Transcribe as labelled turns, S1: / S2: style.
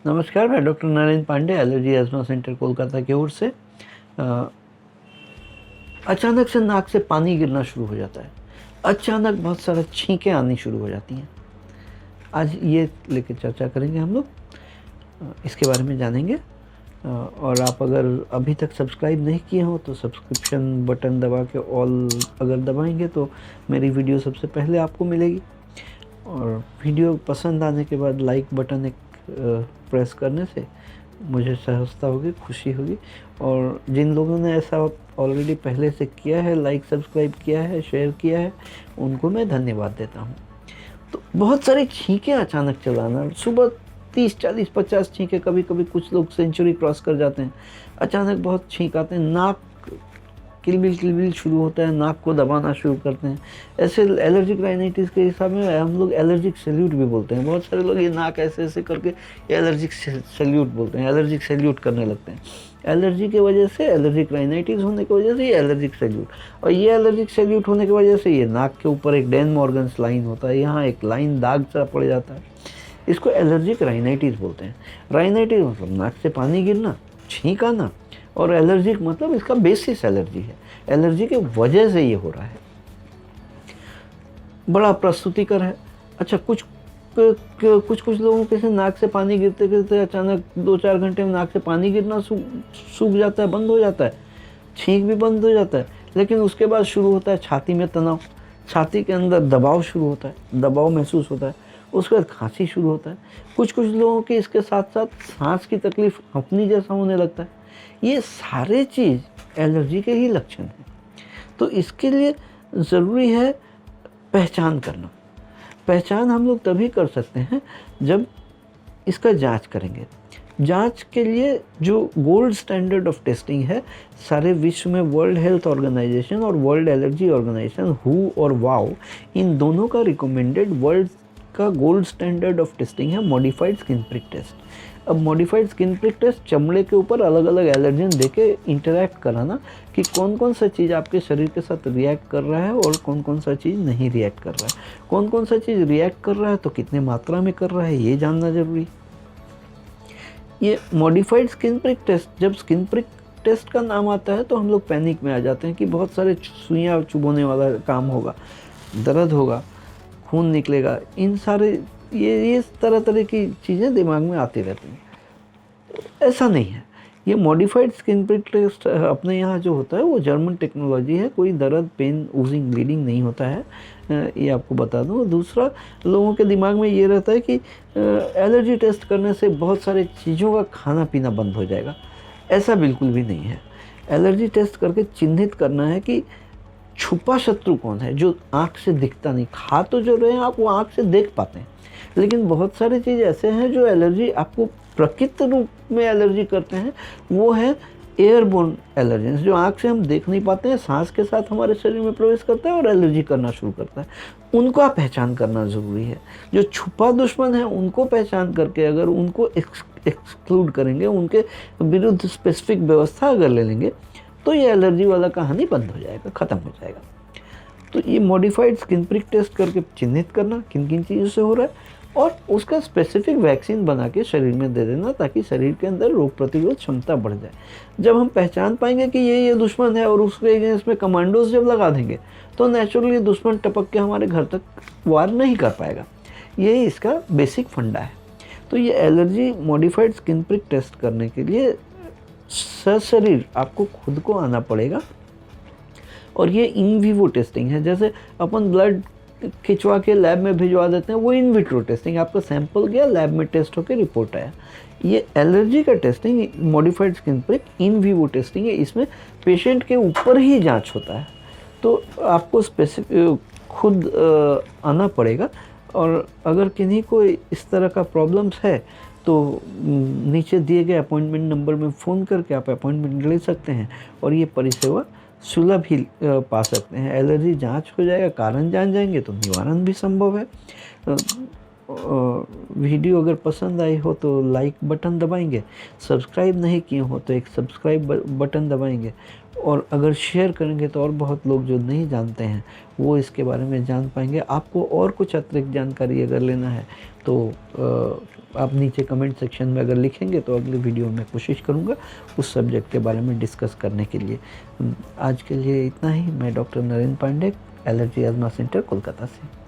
S1: नमस्कार, मैं doctor Narayan Pandey, allergy asthma centre Kolkata की ओर से। अचानक से नाक से पानी गिरना शुरू हो जाता है। अचानक बहुत सारा छींकें आनी शुरू हो जाती हैं। आज ये लेके चर्चा करेंगे हम लोग, इसके बारे में जानेंगे। और आप अगर अभी तक सब्सक्राइब नहीं किए हो तो सब्सक्रिप्शन बटन दबा के ऑल अगर दबाएंगे तो मेरी वीडियो सबसे पहले आपको मिलेगी। और वीडियो पसंद आने के बाद लाइक बटन एक प्रेस करने से मुझे सहजता होगी, खुशी होगी। और जिन लोगों ने ऐसा ऑलरेडी पहले से किया है, लाइक सब्सक्राइब किया है, शेयर किया है, उनको मैं धन्यवाद देता हूँ। तो बहुत सारी छींकें अचानक चलाना, सुबह 30, 40, 50 छींकें, कभी कभी कुछ लोग सेंचुरी क्रॉस कर जाते हैं। अचानक बहुत छींक आते हैं, नाक किलबिल शुरू होता है, नाक को दबाना शुरू करते हैं। ऐसे एलर्जिक राइनाइटिस के हिसाब में हम लोग एलर्जिक सैल्यूट भी बोलते हैं। बहुत सारे लोग ये नाक ऐसे ऐसे करके एलर्जिक सैल्यूट बोलते हैं, एलर्जिक सैल्यूट करने लगते हैं। एलर्जी की वजह से, एलर्जिक राइनाइटिस होने की वजह से ये एलर्जिक सैल्यूट, और ये एलर्जिक सैल्यूट होने की वजह से ये नाक के ऊपर एक डेन मॉर्गन्स लाइन होता है, यहाँ एक लाइन दाग सा पड़ जाता है। इसको एलर्जिक राइनाइटिस बोलते हैं। राइनाइटिस मतलब नाक से पानी गिरना, छींक आना, और एलर्जिक मतलब इसका बेसिस एलर्जी है, एलर्जी की वजह से ये हो रहा है। बड़ा प्रस्तुतिकर है। अच्छा, कुछ लोगों के से नाक से पानी गिरते गिरते अचानक 2-4 घंटे में नाक से पानी गिरना सूख जाता है, बंद हो जाता है, छींक भी बंद हो जाता है। लेकिन उसके बाद शुरू होता है छाती में तनाव, छाती के अंदर दबाव शुरू होता है, दबाव महसूस होता है। उसके बाद खांसी शुरू होता है। कुछ लोगों के इसके साथ साथ सांस की तकलीफ अपनी जैसा होने लगता है। ये सारे चीज़ एलर्जी के ही लक्षण हैं। तो इसके लिए ज़रूरी है पहचान करना। पहचान हम लोग तभी कर सकते हैं जब इसका जांच करेंगे। जांच के लिए जो गोल्ड स्टैंडर्ड ऑफ टेस्टिंग है, सारे विश्व में वर्ल्ड हेल्थ ऑर्गेनाइजेशन और वर्ल्ड एलर्जी ऑर्गेनाइजेशन हु और वाओ, इन दोनों का रिकमेंडेड वर्ल्ड का गोल्ड स्टैंडर्ड ऑफ टेस्टिंग है मॉडिफाइड स्किन प्रिक टेस्ट। अब मॉडिफाइड स्किन प्रिक टेस्ट चमड़े के ऊपर अलग अलग एलर्जन देके इंटरैक्ट कराना कि कौन कौन सा चीज़ आपके शरीर के साथ रिएक्ट कर रहा है और कौन कौन सा चीज़ नहीं रिएक्ट कर रहा है। कौन कौन सा चीज़ रिएक्ट कर रहा है तो कितने मात्रा में कर रहा है, ये जानना जरूरी। ये मॉडिफाइड स्किन प्रिक टेस्ट, जब स्किन प्रिक टेस्ट का नाम आता है तो हम लोग पैनिक में आ जाते हैं कि बहुत सारे सुइयाँ चुभोने वाला काम होगा, दर्द होगा, खून निकलेगा, इन सारे ये तरह की चीज़ें दिमाग में आती रहती हैं। ऐसा नहीं है। ये मॉडिफाइड स्किन प्रिक टेस्ट अपने यहाँ जो होता है वो जर्मन टेक्नोलॉजी है। कोई दर्द, पेन, ऊजिंग, ब्लीडिंग नहीं होता है, ये आपको बता दूँ। दूसरा, लोगों के दिमाग में ये रहता है कि एलर्जी टेस्ट करने से बहुत सारे चीज़ों का खाना पीना बंद हो जाएगा। ऐसा बिल्कुल भी नहीं है। एलर्जी टेस्ट करके चिन्हित करना है कि छुपा शत्रु कौन है, जो आँख से दिखता नहीं। खा तो जो रहे हैं आप, वो आँख से देख पाते हैं, लेकिन बहुत सारी चीज़ ऐसे हैं जो एलर्जी आपको प्रकृत रूप में एलर्जी करते हैं। वो है एयरबोर्न एलर्जेंस, जो आँख से हम देख नहीं पाते हैं, सांस के साथ हमारे शरीर में प्रवेश करता है और एलर्जी करना शुरू करता है। उनको पहचान करना ज़रूरी है। जो छुपा दुश्मन है उनको पहचान करके अगर उनको एक्सक्लूड करेंगे, उनके विरुद्ध स्पेसिफिक व्यवस्था अगर ले लेंगे, तो ये एलर्जी वाला कहानी बंद हो जाएगा, ख़त्म हो जाएगा। तो ये मॉडिफाइड स्किन प्रिक टेस्ट करके चिन्हित करना किन किन चीज़ों से हो रहा है और उसका स्पेसिफिक वैक्सीन बना के शरीर में दे देना, ताकि शरीर के अंदर रोग प्रतिरोध क्षमता बढ़ जाए। जब हम पहचान पाएंगे कि ये दुश्मन है और उसके अगेंस्ट में कमांडोज जब लगा देंगे, तो नेचुरली दुश्मन टपक के हमारे घर तक वार नहीं कर पाएगा। यही इसका बेसिक फंडा है। तो ये allergy modified skin prick test करने के लिए सशरीर आपको खुद को आना पड़ेगा। और ये इन विवो टेस्टिंग है। जैसे अपन ब्लड खिंचवा के लैब में भिजवा देते हैं, वो इन विट्रो टेस्टिंग, आपका सैंपल गया, लैब में टेस्ट होकर रिपोर्ट आया। ये एलर्जी का testing modified skin prick in vivo testing है। इसमें पेशेंट के ऊपर ही जांच होता है, तो आपको स्पेसिफिक खुद आना पड़ेगा। और अगर किन्हीं को इस तरह का प्रॉब्लम्स है तो नीचे दिए गए अपॉइंटमेंट नंबर में फ़ोन करके आप अपॉइंटमेंट ले सकते हैं और ये परिसेवा सुलभ ही पा सकते हैं। एलर्जी जांच हो जाएगा, कारण जान जाएंगे तो निवारण भी संभव है। वीडियो अगर पसंद आई हो तो लाइक बटन दबाएंगे, सब्सक्राइब नहीं किए हो तो एक सब्सक्राइब बटन दबाएंगे, और अगर शेयर करेंगे तो और बहुत लोग जो नहीं जानते हैं वो इसके बारे में जान पाएंगे। आपको और कुछ अतिरिक्त जानकारी अगर लेना है तो आप नीचे कमेंट सेक्शन में अगर लिखेंगे तो अगली वीडियो में कोशिश करूँगा उस सब्जेक्ट के बारे में डिस्कस करने के लिए। आज के लिए इतना ही। मैं doctor Narendra Pandey, allergy asthma centre, Kolkata से।